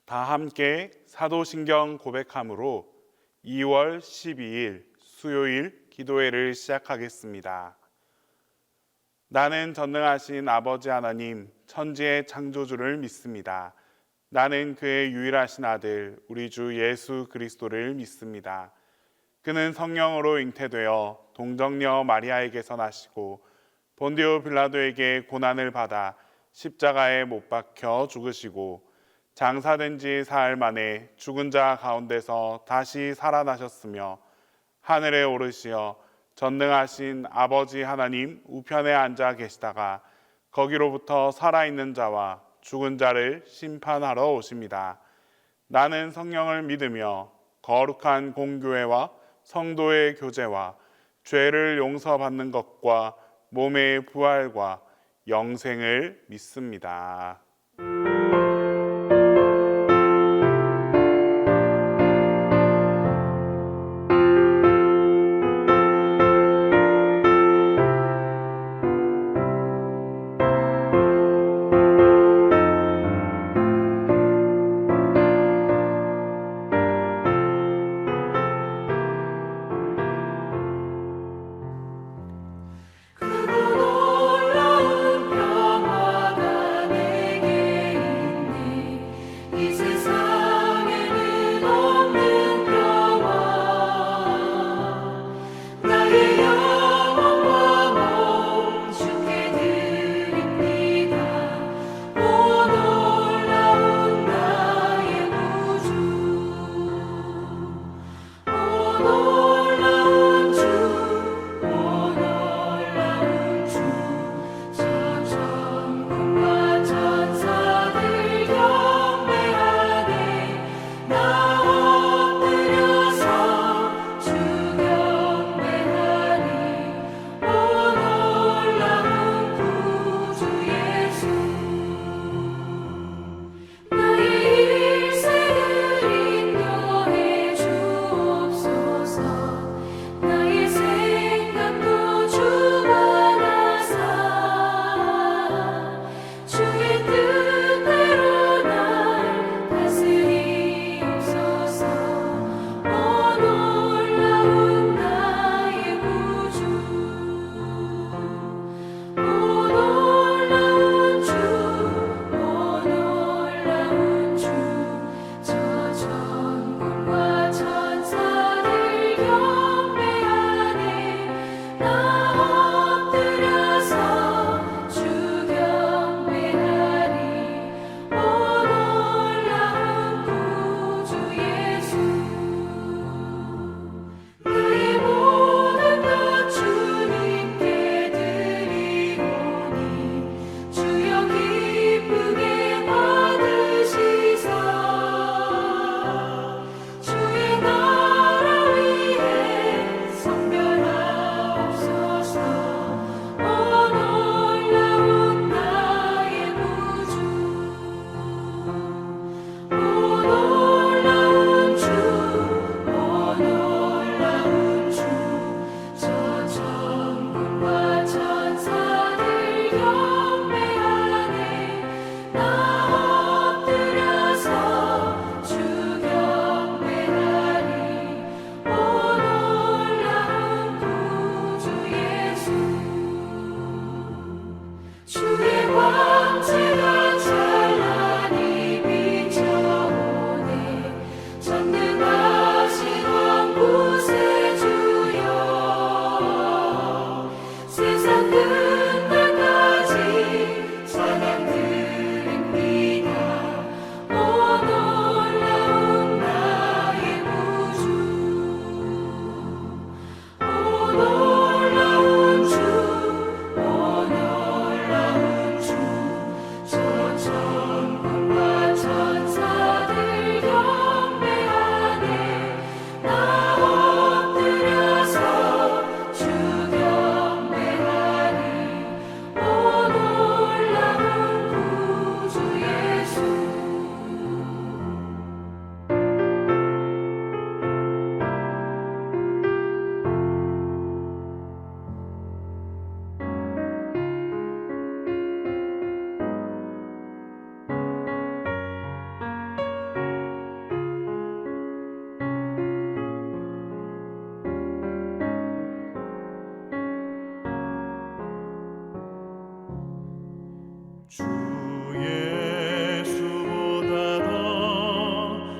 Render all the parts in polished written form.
다 함께 사도신경 고백함으로 2월 12일 수요일 기도회를 시작하겠습니다. 나는 전능하신 아버지 하나님, 천지의 창조주를 믿습니다. 나는 그의 유일하신 아들, 우리 주 예수 그리스도를 믿습니다. 그는 성령으로 잉태되어 동정녀 마리아에게서 나시고 본디오 빌라도에게 고난을 받아 십자가에 못 박혀 죽으시고 장사된 지 사흘 만에 죽은 자 가운데서 다시 살아나셨으며 하늘에 오르시어 전능하신 아버지 하나님 우편에 앉아 계시다가 거기로부터 살아있는 자와 죽은 자를 심판하러 오십니다. 나는 성령을 믿으며 거룩한 공교회와 성도의 교제와 죄를 용서받는 것과 몸의 부활과 영생을 믿습니다. 그 놀라운 평화가 내게 주 예수보다 더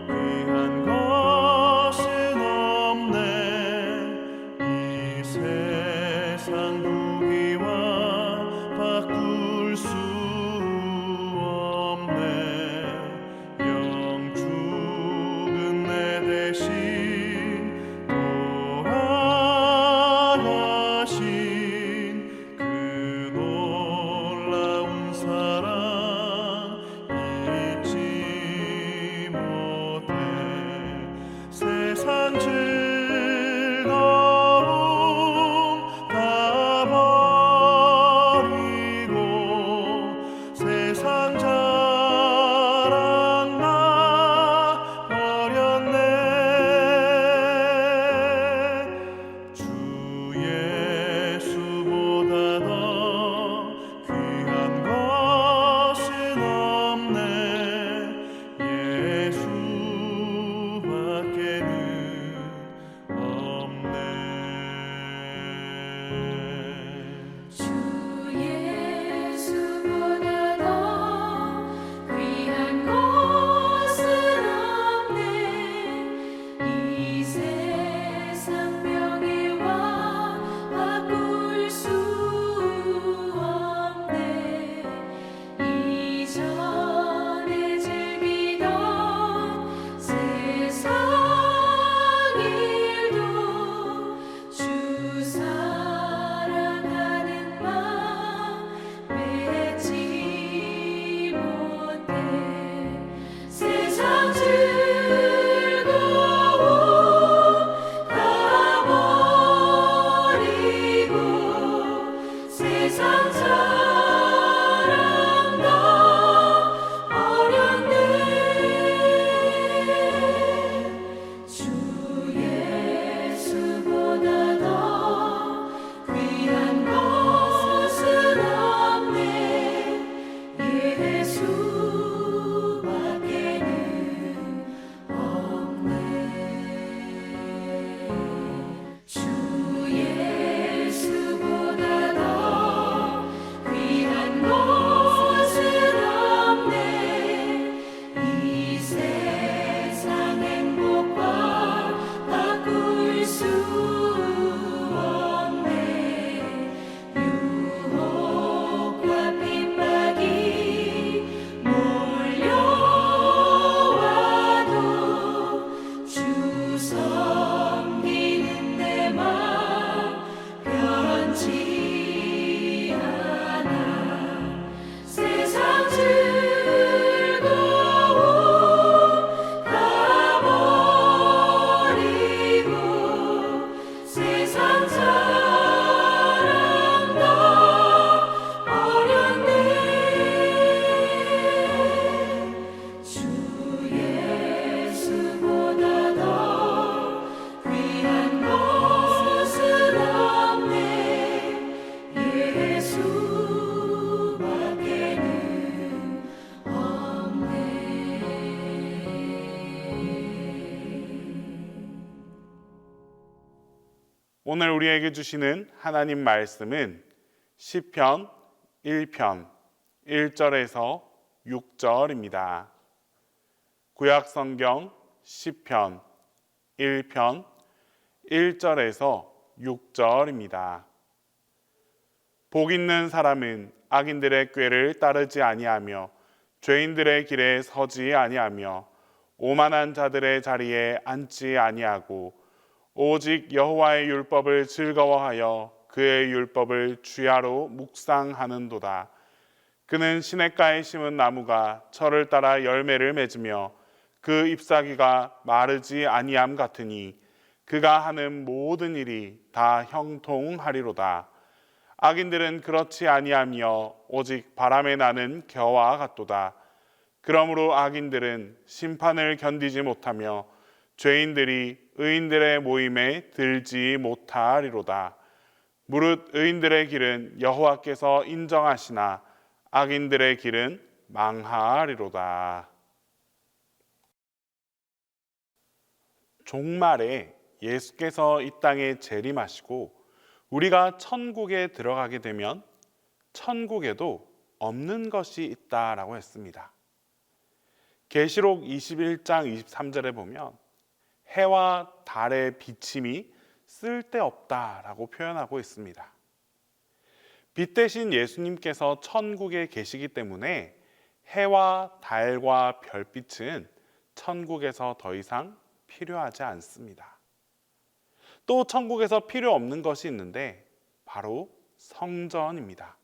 귀한 것은 없네. 이 세상 부귀와 바꿀 수 없네. 영 죽은 내 대신 돌아가신 그 놀라운 사랑 잊지 못해. 세상 즐거움 다 버리고 세상 자랑 나 버렸네. 주 예수보다 더 귀한 것은 없네. 예수밖에는 없네. 주 예수보다 더 귀한 것은 없네. 이 세상 명예와 바꿀 수 없네. 이전에 즐기던 세상 일도 주 사랑하는 마음 맺지 못해. 세상 즐거움 다 버리고 세상 자랑 다 버렸네. 주 예수보다 더 귀한 것은 없네. 예수밖에는 없네. 주 예수보다 더 귀한 것은 없네. 이 세상 행복과 바꿀 수 없네. 유혹과 핍박이 몰려와도 주 섬기는 내 맘 변치 않아. 세상 즐거움 다 버리고 세상 자랑 다 버렸네. 주 예수보다 더 귀한 것은 없네. 예수밖에는 없네. 오늘 우리에게 주시는 하나님 말씀은 시편 1편 1절에서 6절입니다. 구약 성경 시편 1편 1절에서 6절입니다. 복 있는 사람은 악인들의 꾀를 따르지 아니하며 죄인들의 길에 서지 아니하며 오만한 자들의 자리에 앉지 아니하고 오직 여호와의 율법을 즐거워하여 그의 율법을 주야로 묵상하는도다. 그는 시냇가에 심은 나무가 철을 따라 열매를 맺으며 그 잎사귀가 마르지 아니함 같으니 그가 하는 모든 일이 다 형통하리로다. 악인들은 그렇지 아니하며 오직 바람에 나는 겨와 같도다. 그러므로 악인들은 심판을 견디지 못하며 죄인들이 의인들의 모임에 들지 못하리로다. 무릇 의인들의 길은 여호와께서 인정하시나 악인들의 길은 망하리로다. 종말에 예수께서 이 땅에 재림하시고 우리가 천국에 들어가게 되면 천국에도 없는 것이 있다라고 했습니다. 계시록 21장 23절에 보면 해와 달의 비침이 쓸데없다라고 표현하고 있습니다. 빛 대신 예수님께서 천국에 계시기 때문에 해와 달과 별빛은 천국에서 더 이상 필요하지 않습니다. 또 천국에서 필요 없는 것이 있는데 바로 성전입니다.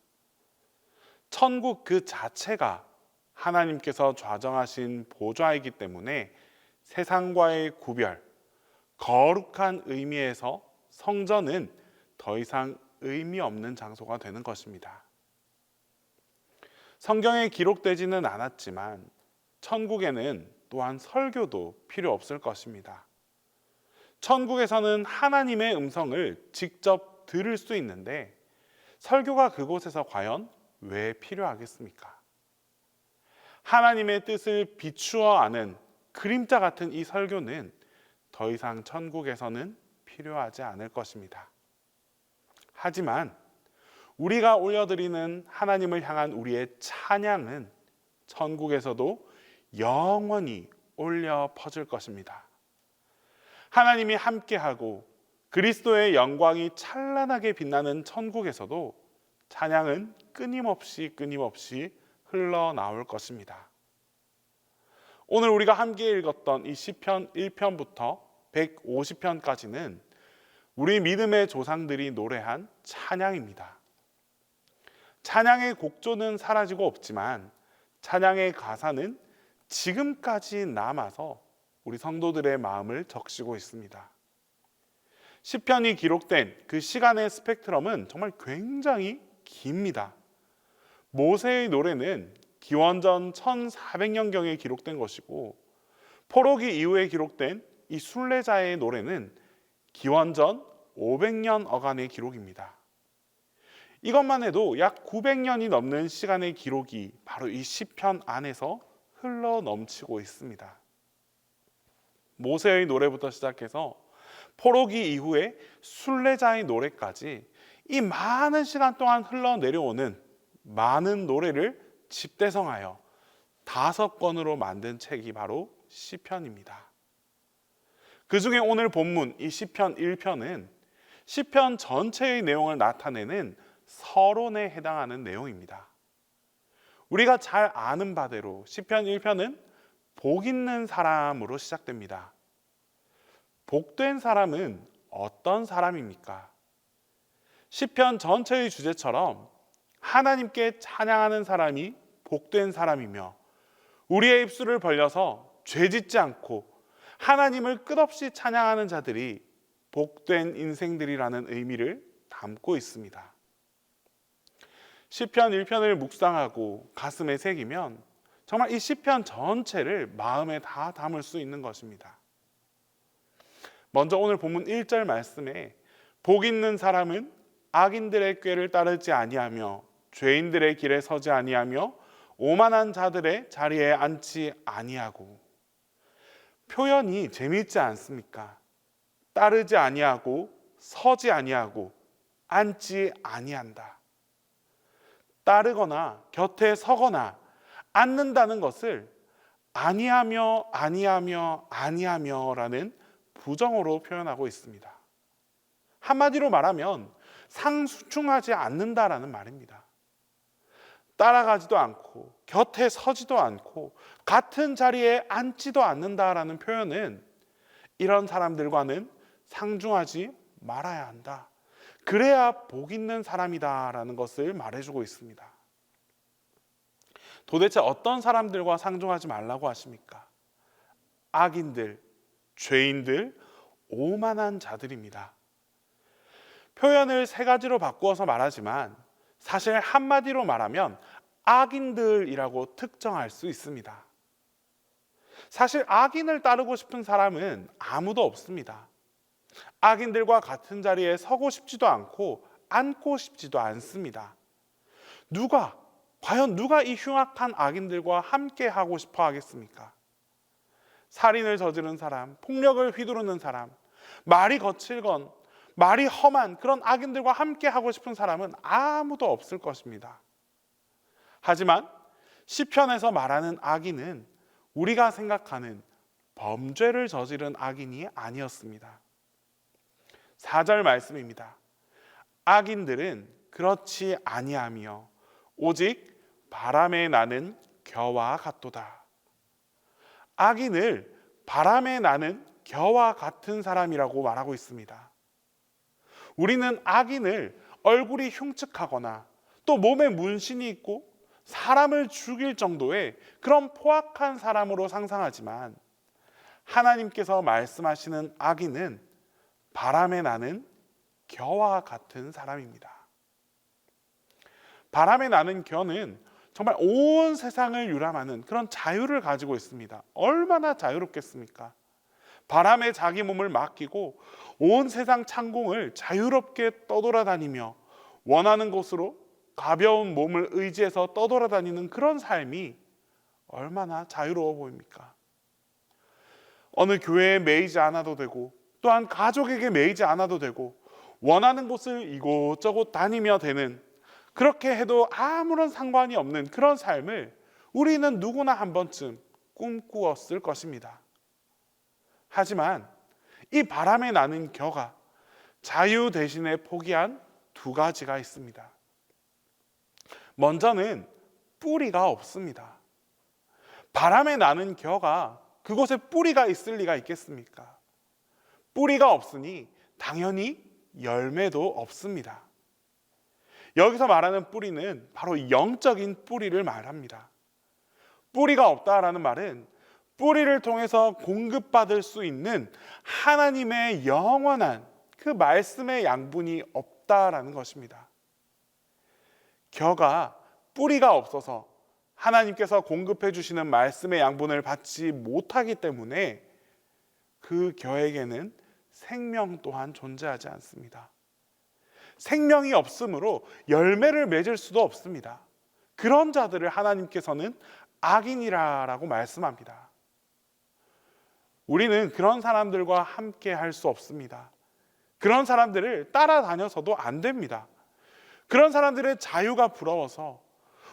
천국 그 자체가 하나님께서 좌정하신 보좌이기 때문에 세상과의 구별, 거룩한 의미에서 성전은 더 이상 의미 없는 장소가 되는 것입니다. 성경에 기록되지는 않았지만 천국에는 또한 설교도 필요 없을 것입니다. 천국에서는 하나님의 음성을 직접 들을 수 있는데 설교가 그곳에서 과연 왜 필요하겠습니까? 하나님의 뜻을 비추어 아는 그림자 같은 이 설교는 더 이상 천국에서는 필요하지 않을 것입니다. 하지만 우리가 올려드리는 하나님을 향한 우리의 찬양은 천국에서도 영원히 울려 퍼질 것입니다. 하나님이 함께하고 그리스도의 영광이 찬란하게 빛나는 천국에서도 찬양은 끊임없이 흘러나올 것입니다. 오늘 우리가 함께 읽었던 이 시편 1편부터 150편까지는 우리 믿음의 조상들이 노래한 찬양입니다. 찬양의 곡조는 사라지고 없지만 찬양의 가사는 지금까지 남아서 우리 성도들의 마음을 적시고 있습니다. 시편이 기록된 그 시간의 스펙트럼은 정말 굉장히 깁니다. 모세의 노래는 기원전 1400년경에 기록된 것이고 포로기 이후에 기록된 이 순례자의 노래는 기원전 500년 어간의 기록입니다. 이것만 해도 약 900년이 넘는 시간의 기록이 바로 이 시편 안에서 흘러 넘치고 있습니다. 모세의 노래부터 시작해서 포로기 이후에 순례자의 노래까지 이 많은 시간 동안 흘러내려오는 많은 노래를 집대성하여 5권으로 만든 책이 바로 시편입니다. 그 중에 오늘 본문 이 시편 1편은 시편 전체의 내용을 나타내는 서론에 해당하는 내용입니다. 우리가 잘 아는 바대로 시편 1편은 복 있는 사람으로 시작됩니다. 복된 사람은 어떤 사람입니까? 시편 전체의 주제처럼 하나님께 찬양하는 사람이 복된 사람이며 우리의 입술을 벌려서 죄짓지 않고 하나님을 끝없이 찬양하는 자들이 복된 인생들이라는 의미를 담고 있습니다. 시편 1편을 묵상하고 가슴에 새기면 정말 이 시편 전체를 마음에 다 담을 수 있는 것입니다. 먼저 오늘 본문 1절 말씀에 복 있는 사람은 악인들의 꾀를 따르지 아니하며 죄인들의 길에 서지 아니하며 오만한 자들의 자리에 앉지 아니하고. 표현이 재미있지 않습니까? 따르지 아니하고 서지 아니하고 앉지 아니한다. 따르거나 곁에 서거나 앉는다는 것을 아니하며라는 부정어로 표현하고 있습니다. 한마디로 말하면 상충하지 않는다라는 말입니다. 따라가지도 않고 곁에 서지도 않고 같은 자리에 앉지도 않는다라는 표현은 이런 사람들과는 상중하지 말아야 한다. 그래야 복 있는 사람이다라는 것을 말해주고 있습니다. 도대체 어떤 사람들과 상종하지 말라고 하십니까? 악인들, 죄인들, 오만한 자들입니다. 표현을 3가지로 바꾸어서 말하지만 사실 한마디로 말하면 악인들이라고 특정할 수 있습니다. 사실 악인을 따르고 싶은 사람은 아무도 없습니다. 악인들과 같은 자리에 서고 싶지도 않고 앉고 싶지도 않습니다. 과연 누가 이 흉악한 악인들과 함께 하고 싶어 하겠습니까? 살인을 저지른 사람, 폭력을 휘두르는 사람, 말이 거칠건 말이 험한 그런 악인들과 함께 하고 싶은 사람은 아무도 없을 것입니다. 하지만 시편에서 말하는 악인은 우리가 생각하는 범죄를 저지른 악인이 아니었습니다. 4절 말씀입니다. 악인들은 그렇지 아니하며 오직 바람에 나는 겨와 같도다. 악인을 바람에 나는 겨와 같은 사람이라고 말하고 있습니다. 우리는 악인을 얼굴이 흉측하거나 또 몸에 문신이 있고 사람을 죽일 정도의 그런 포악한 사람으로 상상하지만 하나님께서 말씀하시는 악인은 바람에 나는 겨와 같은 사람입니다. 바람에 나는 겨는 정말 온 세상을 유람하는 그런 자유를 가지고 있습니다. 얼마나 자유롭겠습니까? 바람에 자기 몸을 맡기고 온 세상 창공을 자유롭게 떠돌아다니며 원하는 곳으로 가벼운 몸을 의지해서 떠돌아다니는 그런 삶이 얼마나 자유로워 보입니까? 어느 교회에 매이지 않아도 되고 또한 가족에게 매이지 않아도 되고 원하는 곳을 이곳저곳 다니며 되는, 그렇게 해도 아무런 상관이 없는 그런 삶을 우리는 누구나 한 번쯤 꿈꾸었을 것입니다. 하지만 이 바람에 나는 겨가 자유 대신에 포기한 두 가지가 있습니다. 먼저는 뿌리가 없습니다. 바람에 나는 겨가 그곳에 뿌리가 있을 리가 있겠습니까? 뿌리가 없으니 당연히 열매도 없습니다. 여기서 말하는 뿌리는 바로 영적인 뿌리를 말합니다. 뿌리가 없다라는 말은 뿌리를 통해서 공급받을 수 있는 하나님의 영원한 그 말씀의 양분이 없다라는 것입니다. 겨가 뿌리가 없어서 하나님께서 공급해 주시는 말씀의 양분을 받지 못하기 때문에 그 겨에게는 생명 또한 존재하지 않습니다. 생명이 없으므로 열매를 맺을 수도 없습니다. 그런 자들을 하나님께서는 악인이라고 말씀합니다. 우리는 그런 사람들과 함께 할 수 없습니다. 그런 사람들을 따라다녀서도 안 됩니다. 그런 사람들의 자유가 부러워서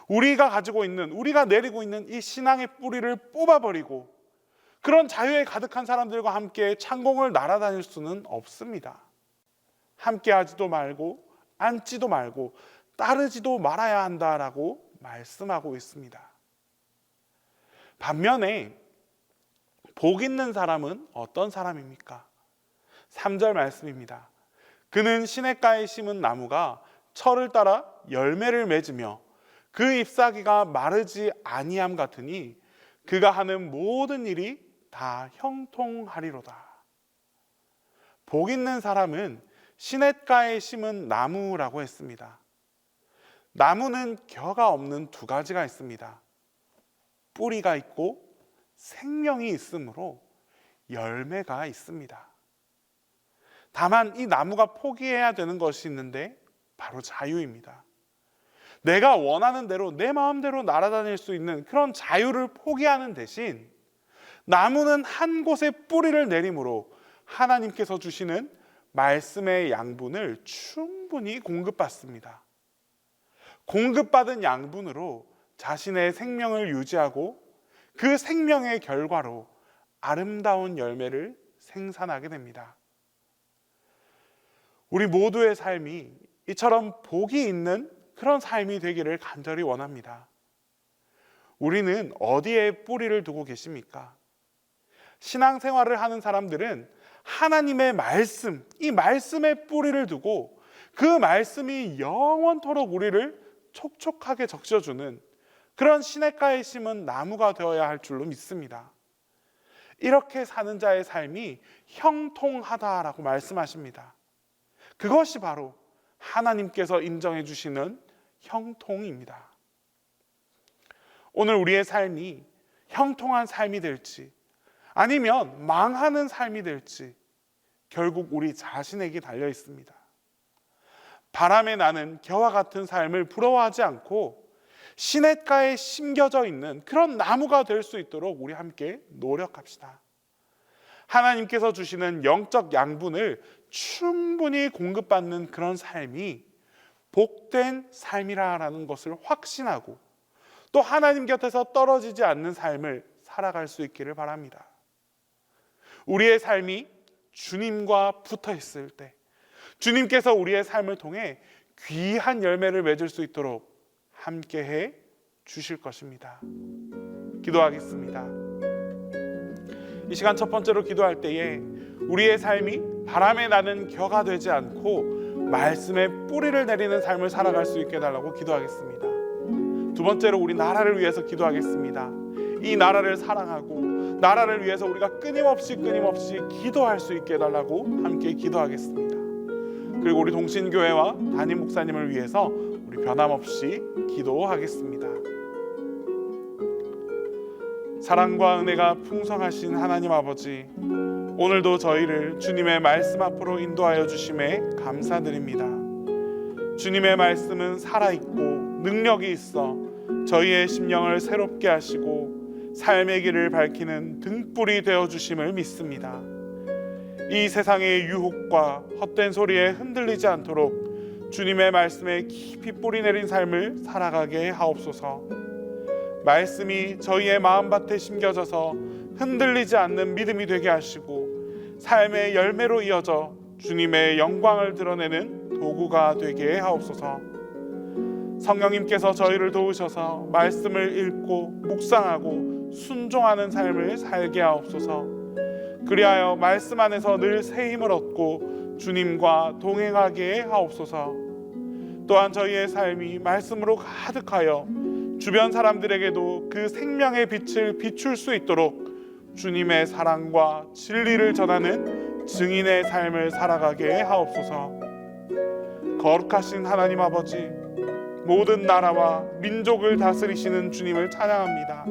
우리가 가지고 있는, 우리가 내리고 있는 이 신앙의 뿌리를 뽑아버리고 그런 자유에 가득한 사람들과 함께 창공을 날아다닐 수는 없습니다. 함께 하지도 말고 앉지도 말고 따르지도 말아야 한다라고 말씀하고 있습니다. 반면에 복 있는 사람은 어떤 사람입니까? 3절 말씀입니다. 그는 시냇가에 심은 나무가 철을 따라 열매를 맺으며 그 잎사귀가 마르지 아니함 같으니 그가 하는 모든 일이 다 형통하리로다. 복 있는 사람은 시냇가에 심은 나무라고 했습니다. 나무는 겨가 없는 두 가지가 있습니다. 뿌리가 있고 생명이 있으므로 열매가 있습니다. 다만 이 나무가 포기해야 되는 것이 있는데 바로 자유입니다. 내가 원하는 대로 내 마음대로 날아다닐 수 있는 그런 자유를 포기하는 대신 나무는 한 곳에 뿌리를 내림으로 하나님께서 주시는 말씀의 양분을 충분히 공급받습니다. 공급받은 양분으로 자신의 생명을 유지하고 그 생명의 결과로 아름다운 열매를 생산하게 됩니다. 우리 모두의 삶이 이처럼 복이 있는 그런 삶이 되기를 간절히 원합니다. 우리는 어디에 뿌리를 두고 계십니까? 신앙생활을 하는 사람들은 하나님의 말씀, 이 말씀에 뿌리를 두고 그 말씀이 영원토록 우리를 촉촉하게 적셔주는 그런 시냇가에 심은 나무가 되어야 할 줄로 믿습니다. 이렇게 사는 자의 삶이 형통하다라고 말씀하십니다. 그것이 바로 하나님께서 인정해 주시는 형통입니다. 오늘 우리의 삶이 형통한 삶이 될지 아니면 망하는 삶이 될지 결국 우리 자신에게 달려 있습니다. 바람에 나는 겨와 같은 삶을 부러워하지 않고 시냇가에 심겨져 있는 그런 나무가 될 수 있도록 우리 함께 노력합시다. 하나님께서 주시는 영적 양분을 충분히 공급받는 그런 삶이 복된 삶이라는 것을 확신하고 또 하나님 곁에서 떨어지지 않는 삶을 살아갈 수 있기를 바랍니다. 우리의 삶이 주님과 붙어 있을 때 주님께서 우리의 삶을 통해 귀한 열매를 맺을 수 있도록 함께해 주실 것입니다. 기도하겠습니다. 이 시간 첫 번째로 기도할 때에 우리의 삶이 바람에 나는 겨가 되지 않고 말씀에 뿌리를 내리는 삶을 살아갈 수 있게 해달라고 기도하겠습니다. 두 번째로 우리 나라를 위해서 기도하겠습니다. 이 나라를 사랑하고 나라를 위해서 우리가 끊임없이 기도할 수 있게 해달라고 함께 기도하겠습니다. 그리고 우리 동신교회와 담임 목사님을 위해서 우리 변함없이 기도하겠습니다. 사랑과 은혜가 풍성하신 하나님 아버지, 오늘도 저희를 주님의 말씀 앞으로 인도하여 주심에 감사드립니다. 주님의 말씀은 살아있고 능력이 있어 저희의 심령을 새롭게 하시고 삶의 길을 밝히는 등불이 되어 주심을 믿습니다. 이 세상의 유혹과 헛된 소리에 흔들리지 않도록 주님의 말씀에 깊이 뿌리 내린 삶을 살아가게 하옵소서. 말씀이 저희의 마음밭에 심겨져서 흔들리지 않는 믿음이 되게 하시고 삶의 열매로 이어져 주님의 영광을 드러내는 도구가 되게 하옵소서. 성령님께서 저희를 도우셔서 말씀을 읽고 묵상하고 순종하는 삶을 살게 하옵소서. 그리하여 말씀 안에서 늘 새 힘을 얻고 주님과 동행하게 하옵소서. 또한 저희의 삶이 말씀으로 가득하여 주변 사람들에게도 그 생명의 빛을 비출 수 있도록 주님의 사랑과 진리를 전하는 증인의 삶을 살아가게 하옵소서. 거룩하신 하나님 아버지, 모든 나라와 민족을 다스리시는 주님을 찬양합니다.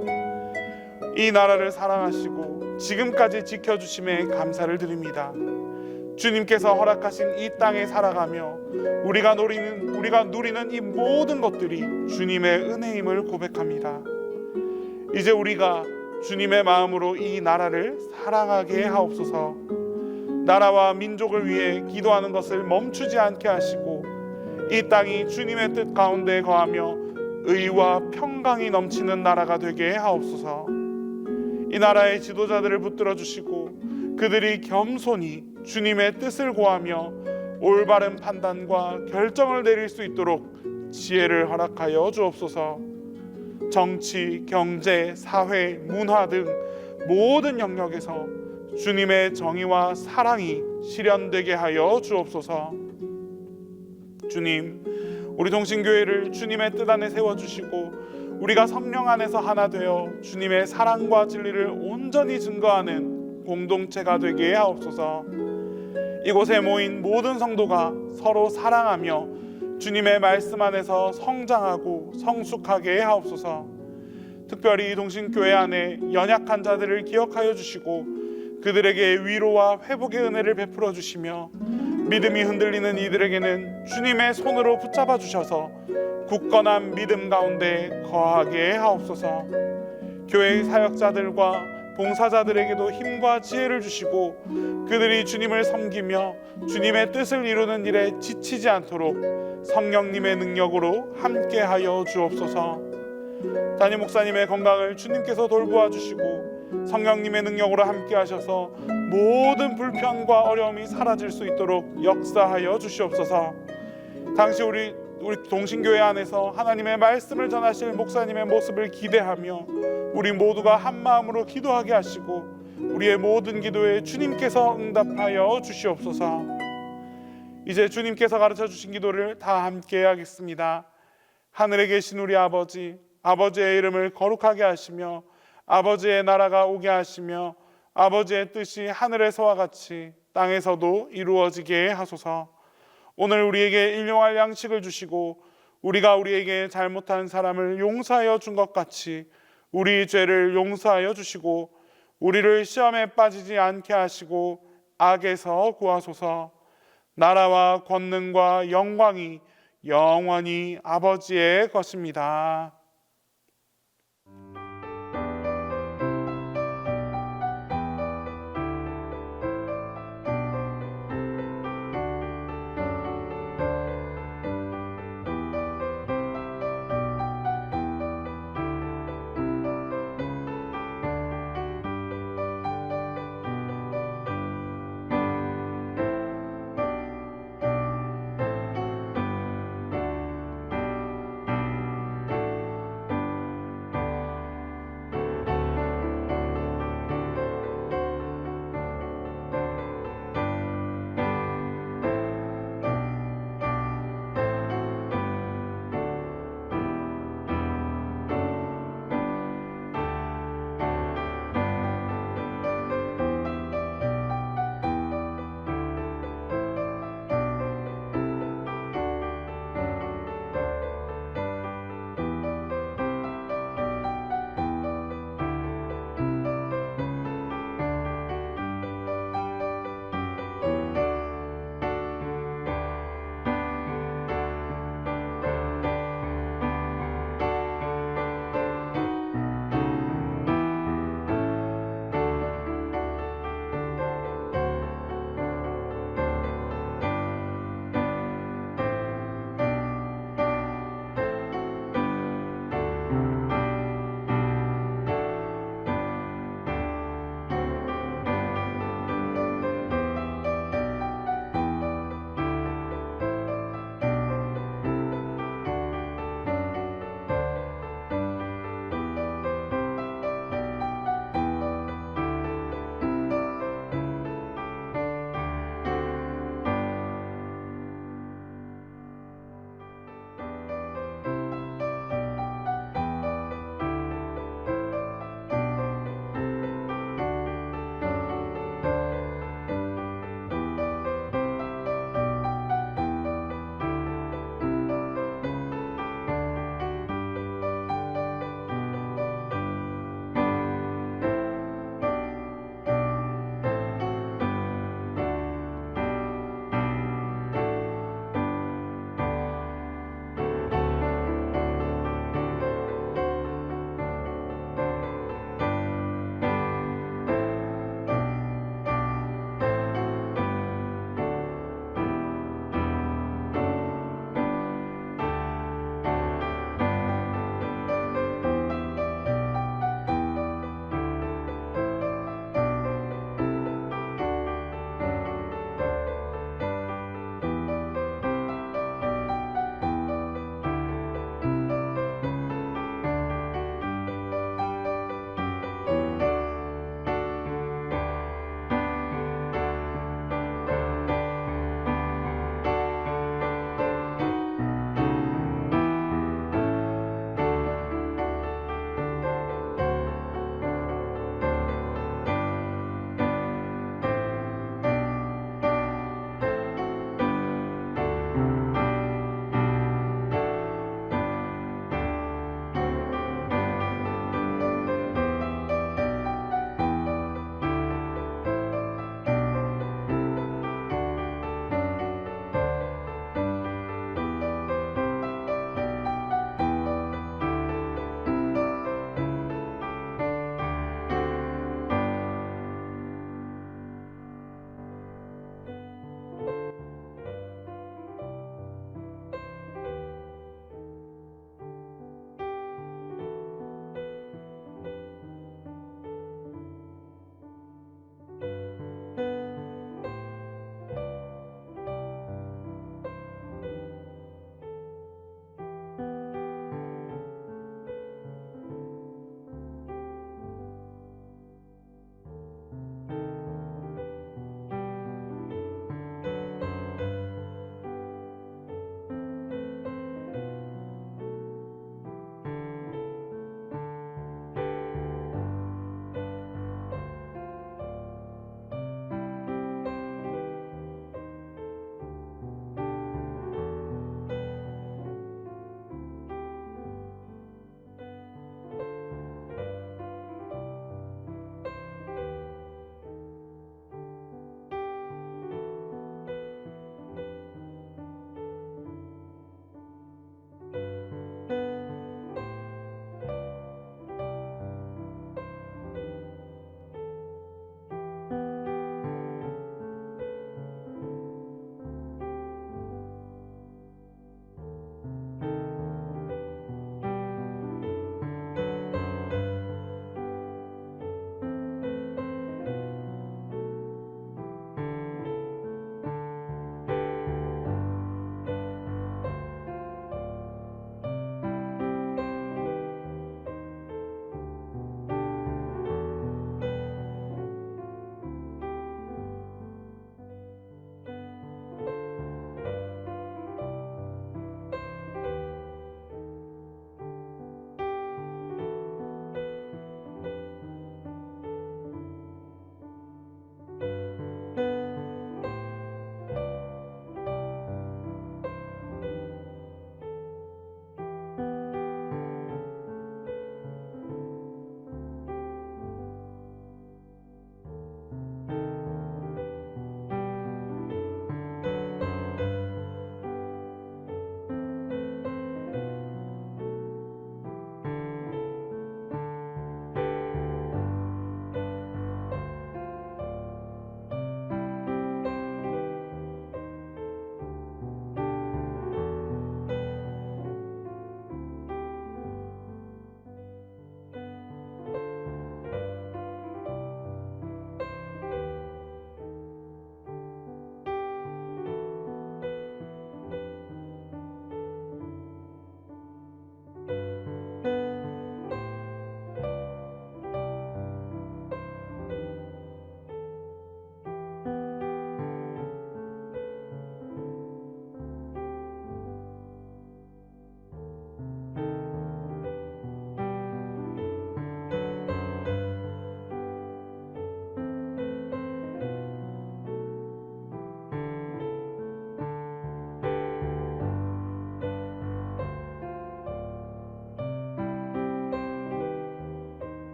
이 나라를 사랑하시고 지금까지 지켜주심에 감사를 드립니다. 주님께서 허락하신 이 땅에 살아가며 우리가 누리는 이 모든 것들이 주님의 은혜임을 고백합니다. 이제 우리가 주님의 마음으로 이 나라를 사랑하게 하옵소서. 나라와 민족을 위해 기도하는 것을 멈추지 않게 하시고 이 땅이 주님의 뜻 가운데 거하며 의와 평강이 넘치는 나라가 되게 하옵소서. 이 나라의 지도자들을 붙들어 주시고 그들이 겸손히 주님의 뜻을 구하며 올바른 판단과 결정을 내릴 수 있도록 지혜를 허락하여 주옵소서. 정치, 경제, 사회, 문화 등 모든 영역에서 주님의 정의와 사랑이 실현되게 하여 주옵소서. 주님, 우리 동신교회를 주님의 뜻 안에 세워주시고 우리가 성령 안에서 하나 되어 주님의 사랑과 진리를 온전히 증거하는 공동체가 되게 하옵소서. 이곳에 모인 모든 성도가 서로 사랑하며 주님의 말씀 안에서 성장하고 성숙하게 하옵소서. 특별히 동신교회 안에 연약한 자들을 기억하여 주시고 그들에게 위로와 회복의 은혜를 베풀어 주시며 믿음이 흔들리는 이들에게는 주님의 손으로 붙잡아 주셔서 굳건한 믿음 가운데 거하게 하옵소서. 교회의 사역자들과 봉사자들에게도 힘과 지혜를 주시고 그들이 주님을 섬기며 주님의 뜻을 이루는 일에 지치지 않도록 성령님의 능력으로 함께하여 주옵소서. 담임 목사님의 건강을 주님께서 돌보아 주시고 성령님의 능력으로 함께하셔서 모든 불편과 어려움이 사라질 수 있도록 역사하여 주시옵소서. 당시 우리 동신교회 안에서 하나님의 말씀을 전하실 목사님의 모습을 기대하며 우리 모두가 한 마음으로 기도하게 하시고 우리의 모든 기도에 주님께서 응답하여 주시옵소서. 이제 주님께서 가르쳐 주신 기도를 다 함께 하겠습니다. 하늘에 계신 우리 아버지, 아버지의 이름을 거룩하게 하시며 아버지의 나라가 오게 하시며 아버지의 뜻이 하늘에서와 같이 땅에서도 이루어지게 하소서. 오늘 우리에게 일용할 양식을 주시고 우리가 우리에게 잘못한 사람을 용서하여 준 것 같이 우리 죄를 용서하여 주시고 우리를 시험에 빠지지 않게 하시고 악에서 구하소서. 나라와 권능과 영광이 영원히 아버지의 것입니다.